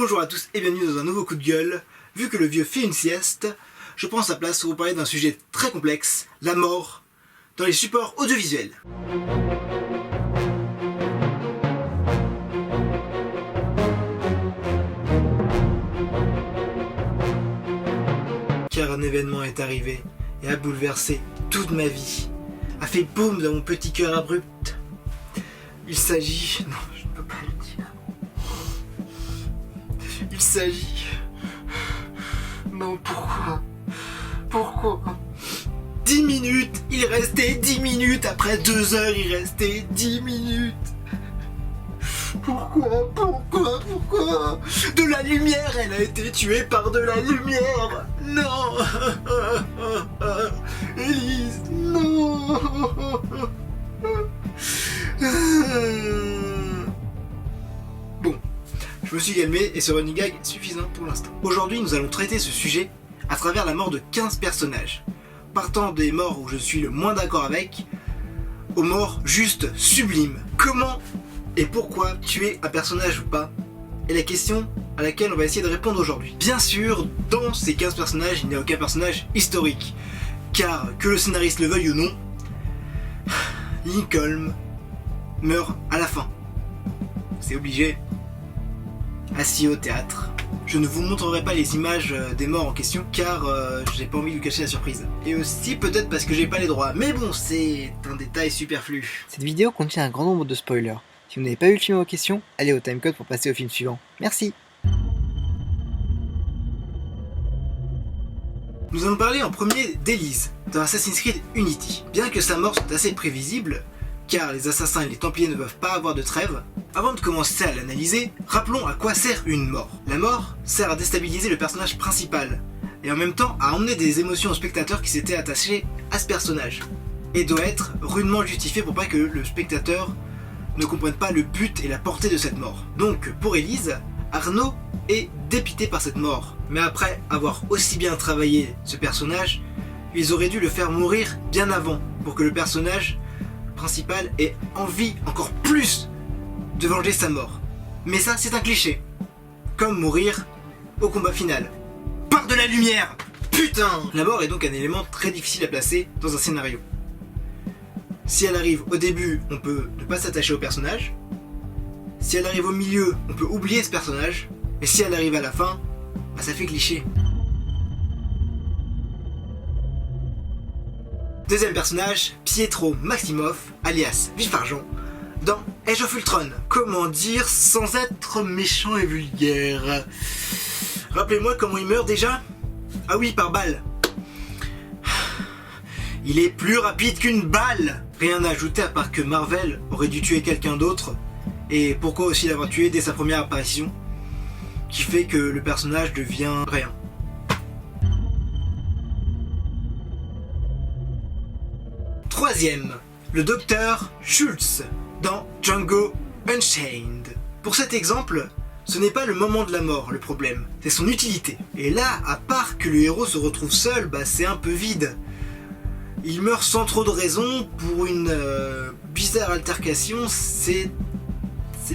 Bonjour à tous et bienvenue dans un nouveau coup de gueule. Vu que le vieux fait une sieste, je prends sa place pour vous parler d'un sujet très complexe, la mort, dans les supports audiovisuels. Car un événement est arrivé et a bouleversé toute ma vie, a fait boum dans mon petit cœur abrupt. Il s'agit... Non, je ne peux pas le dire. Il s'agit... Non, pourquoi 10 minutes. Il restait 10 minutes. Après 2 heures, il restait 10 minutes. Pourquoi De la lumière. Elle a été tuée par de la lumière. Non. Élise, non. Bon, je me suis calmé et ce running gag est suffisant pour l'instant. Aujourd'hui, nous allons traiter ce sujet à travers la mort de 15 personnages, partant des morts où je suis le moins d'accord avec, aux morts juste sublimes. Comment et pourquoi tuer un personnage ou pas est la question à laquelle on va essayer de répondre aujourd'hui. Bien sûr, dans ces 15 personnages, il n'y a aucun personnage historique, car que le scénariste le veuille ou non, Lincoln meurt à la fin. C'est obligé. Assis au théâtre. Je ne vous montrerai pas les images des morts en question car j'ai pas envie de vous cacher la surprise. Et aussi peut-être parce que j'ai pas les droits. Mais bon, c'est un détail superflu. Cette vidéo contient un grand nombre de spoilers. Si vous n'avez pas vu le film en question, allez au timecode pour passer au film suivant. Merci. Nous allons parler en premier d'Élise, dans Assassin's Creed Unity. Bien que sa mort soit assez prévisible, car les assassins et les templiers ne peuvent pas avoir de trêve, avant de commencer à l'analyser, rappelons à quoi sert une mort. La mort sert à déstabiliser le personnage principal, et en même temps à emmener des émotions au spectateur qui s'était attaché à ce personnage, et doit être rudement justifié pour pas que le spectateur ne comprenne pas le but et la portée de cette mort. Donc pour Élise, Arnaud est dépité par cette mort, mais après avoir aussi bien travaillé ce personnage, ils auraient dû le faire mourir bien avant, pour que le personnage principal ait envie encore plus de venger sa mort. Mais ça, c'est un cliché. Comme mourir au combat final. Par de la lumière. Putain. La mort est donc un élément très difficile à placer dans un scénario. Si elle arrive au début, on peut ne pas s'attacher au personnage. Si elle arrive au milieu, on peut oublier ce personnage. Et si elle arrive à la fin, bah ça fait cliché. Deuxième personnage, Pietro Maximoff, alias Vif Argent, dans Age of Ultron. Comment dire sans être méchant et vulgaire? Rappelez-moi comment il meurt déjà? Ah oui, par balle. Il est plus rapide qu'une balle. Rien à ajouter à part que Marvel aurait dû tuer quelqu'un d'autre. Et pourquoi aussi l'avoir tué dès sa première apparition, qui fait que le personnage devient rien. Troisième, le docteur Schultz dans Django Unchained. Pour cet exemple, ce n'est pas le moment de la mort le problème, c'est son utilité. Et là, à part que le héros se retrouve seul, bah c'est un peu vide. Il meurt sans trop de raison pour une bizarre altercation, c'est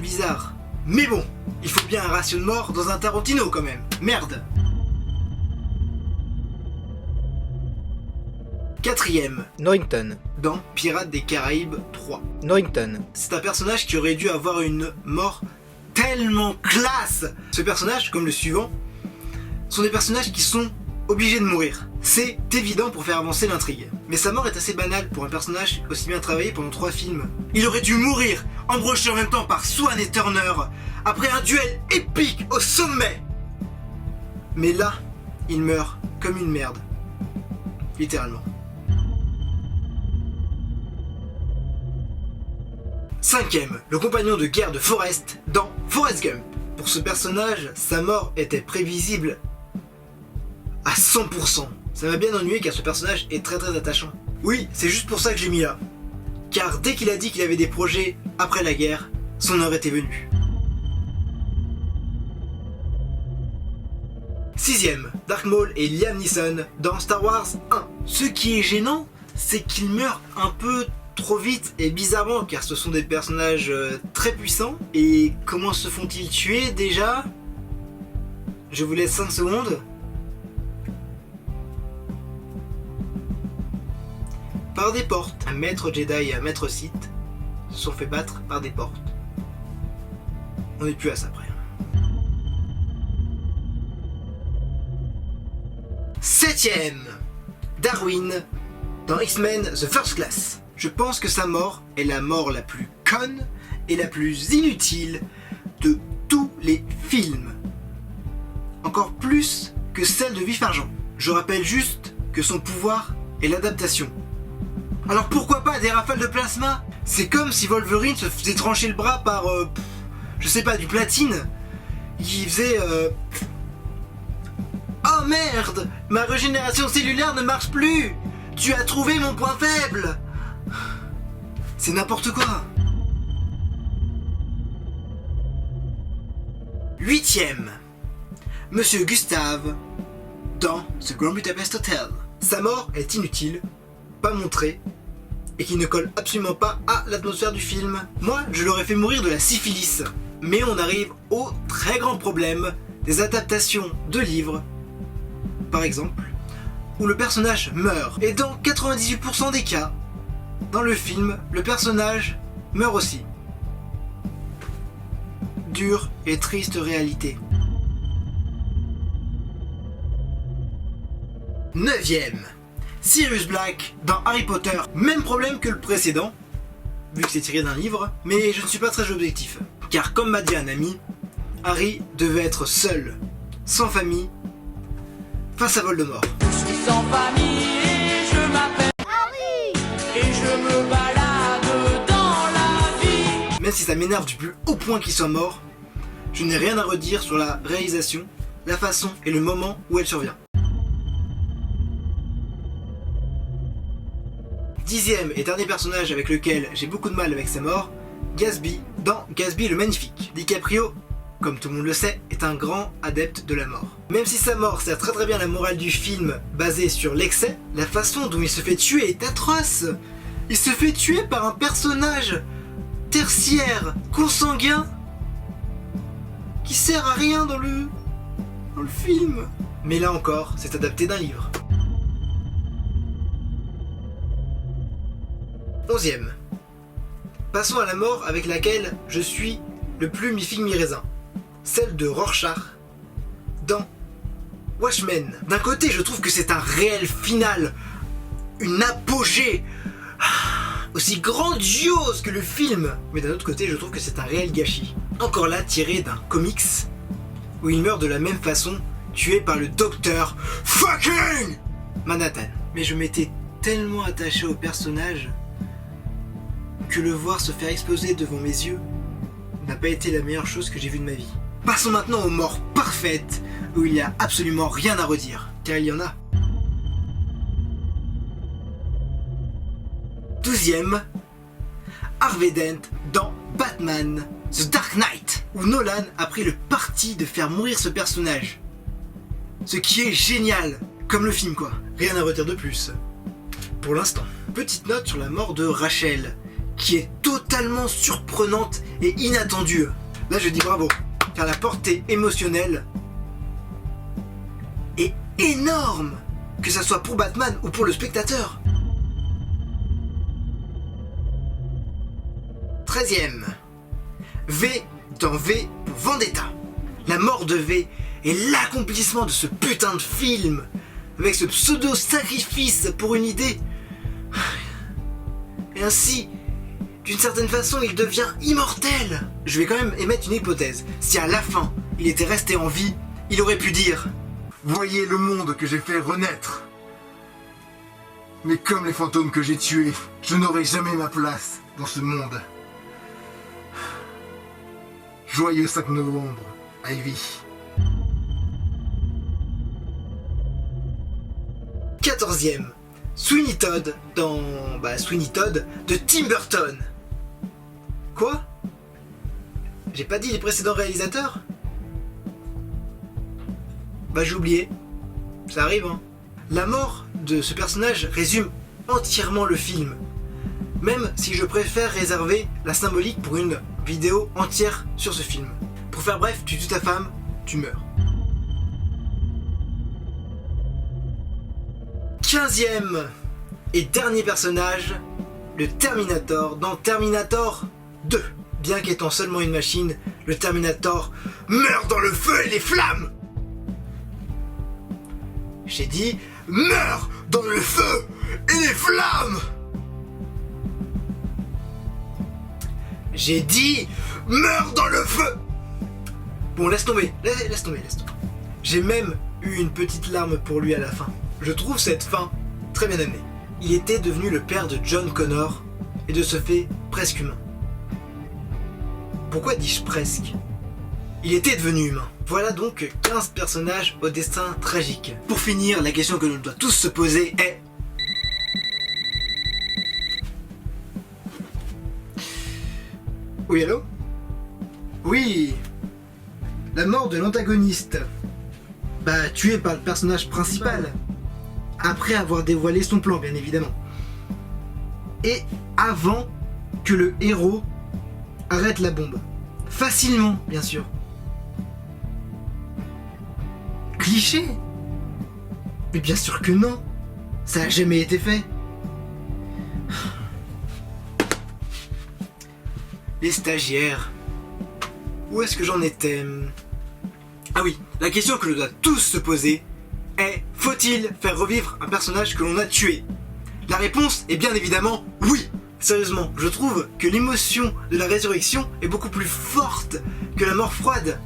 bizarre. Mais bon, il faut bien un ratio de mort dans un Tarantino quand même. Merde. Quatrième, Norrington. dans Pirates des Caraïbes 3. Norrington. C'est un personnage qui aurait dû avoir une mort tellement classe. Ce personnage, comme le suivant, sont des personnages qui sont obligés de mourir. C'est évident pour faire avancer l'intrigue. Mais sa mort est assez banale pour un personnage aussi bien travaillé pendant 3 films. Il aurait dû mourir, embroché en même temps par Swan et Turner, après un duel épique au sommet. Mais là, il meurt comme une merde. Littéralement. Cinquième, le compagnon de guerre de Forrest dans Forrest Gump. Pour ce personnage, sa mort était prévisible à 100%. Ça m'a bien ennuyé car ce personnage est très attachant. Oui, c'est juste pour ça que j'ai mis là. Car dès qu'il a dit qu'il avait des projets après la guerre, son heure était venue. Sixième, Dark Maul et Liam Neeson dans Star Wars 1. Ce qui est gênant, c'est qu'il meurt un peu trop vite et bizarrement car ce sont des personnages très puissants. Et comment se font-ils tuer déjà? Je vous laisse 5 secondes. Par des portes. Un maître Jedi et un maître Sith se sont fait battre par des portes. On n'est plus à ça près. 7ème, Darwin dans X-Men The First Class. Je pense que sa mort est la mort la plus conne et la plus inutile de tous les films. Encore plus que celle de Vif Argent. Je rappelle juste que son pouvoir est l'adaptation. Alors pourquoi pas des rafales de plasma? C'est comme si Wolverine se faisait trancher le bras par, je sais pas, du platine. Qui faisait... Oh merde! Ma régénération cellulaire ne marche plus! Tu as trouvé mon point faible! C'est n'importe quoi! 8ème, Monsieur Gustave dans The Grand Budapest Hotel. Sa mort est inutile, pas montrée, et qui ne colle absolument pas à l'atmosphère du film. Moi, je l'aurais fait mourir de la syphilis. Mais on arrive au très grand problème des adaptations de livres, par exemple, où le personnage meurt. Et dans 98% des cas, dans le film, le personnage meurt aussi. Dure et triste réalité. 9ème, Sirius Black dans Harry Potter. Même problème que le précédent, vu que c'est tiré d'un livre, mais je ne suis pas très objectif. Car comme m'a dit un ami, Harry devait être seul, sans famille, face à Voldemort. Je suis sans famille et je m'appelle Harry et je me balade dans la vie. Même si ça m'énerve du plus haut point qu'il soit mort, je n'ai rien à redire sur la réalisation, la façon et le moment où elle survient. 10ème et dernier personnage avec lequel j'ai beaucoup de mal avec sa mort, Gatsby dans Gatsby le Magnifique. DiCaprio, comme tout le monde le sait, est un grand adepte de la mort. Même si sa mort sert très bien la morale du film basée sur l'excès, la façon dont il se fait tuer est atroce. Il se fait tuer par un personnage tertiaire, consanguin, qui sert à rien dans le film. Mais là encore, c'est adapté d'un livre. 11ème. Passons à la mort avec laquelle je suis le plus mi-figue mi-raisin. Celle de Rorschach dans Watchmen. D'un côté, je trouve que c'est un réel final, une apogée aussi grandiose que le film. Mais d'un autre côté, je trouve que c'est un réel gâchis. Encore là, tiré d'un comics où il meurt de la même façon, tué par le docteur fucking Manhattan. Mais je m'étais tellement attaché au personnage que le voir se faire exploser devant mes yeux n'a pas été la meilleure chose que j'ai vue de ma vie. Passons maintenant aux morts parfaites, où il n'y a absolument rien à redire, car il y en a. 12ème, Harvey Dent dans Batman The Dark Knight, où Nolan a pris le parti de faire mourir ce personnage. Ce qui est génial, comme le film quoi, rien à redire de plus. Pour l'instant. Petite note sur la mort de Rachel, qui est totalement surprenante et inattendue. Là je dis bravo, car la portée émotionnelle est énorme, que ça soit pour Batman ou pour le spectateur. 13ème, V dans V pour Vendetta. La mort de V est l'accomplissement de ce putain de film, avec ce pseudo-sacrifice pour une idée. Et ainsi, d'une certaine façon, il devient immortel. Je vais quand même émettre une hypothèse. Si à la fin, il était resté en vie, il aurait pu dire « Voyez le monde que j'ai fait renaître. Mais comme les fantômes que j'ai tués, je n'aurai jamais ma place dans ce monde. Joyeux 5 novembre, Ivy. » 14ème, Sweeney Todd dans Sweeney Todd de Tim Burton. Quoi? J'ai pas dit les précédents réalisateurs? Bah j'ai oublié. Ça arrive hein. La mort de ce personnage résume entièrement le film. Même si je préfère réserver la symbolique pour une vidéo entière sur ce film. Pour faire bref, tu tues ta femme, tu meurs. 15e et dernier personnage, le Terminator dans Terminator 2. Bien qu'étant seulement une machine, le Terminator meurt dans le feu et les flammes. J'ai dit meurt dans le feu et les flammes. J'ai dit meurt dans le feu. Bon, laisse tomber. J'ai même eu une petite larme pour lui à la fin. Je trouve cette fin très bien amenée. Il était devenu le père de John Connor et de ce fait presque humain. Pourquoi dis-je presque ? Il était devenu humain. Voilà donc 15 personnages au destin tragique. Pour finir, la question que l'on doit tous se poser est... Oui, allô ? Oui. La mort de l'antagoniste. Tué par le personnage principal. Après avoir dévoilé son plan, bien évidemment. Et avant que le héros arrête la bombe. Facilement, bien sûr. Cliché ? Mais bien sûr que non. Ça a jamais été fait. Les stagiaires. Où est-ce que j'en étais ? Ah oui, la question que l'on doit tous se poser est: faut-il faire revivre un personnage que l'on a tué ? La réponse est bien évidemment oui. Sérieusement, je trouve que l'émotion de la résurrection est beaucoup plus forte que la mort froide.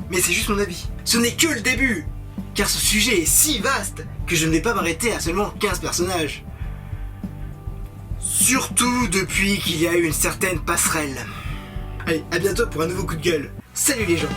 Mais c'est juste mon avis. Ce n'est que le début, car ce sujet est si vaste que je ne vais pas m'arrêter à seulement 15 personnages. Surtout depuis qu'il y a eu une certaine passerelle. Allez, à bientôt pour un nouveau coup de gueule. Salut les gens!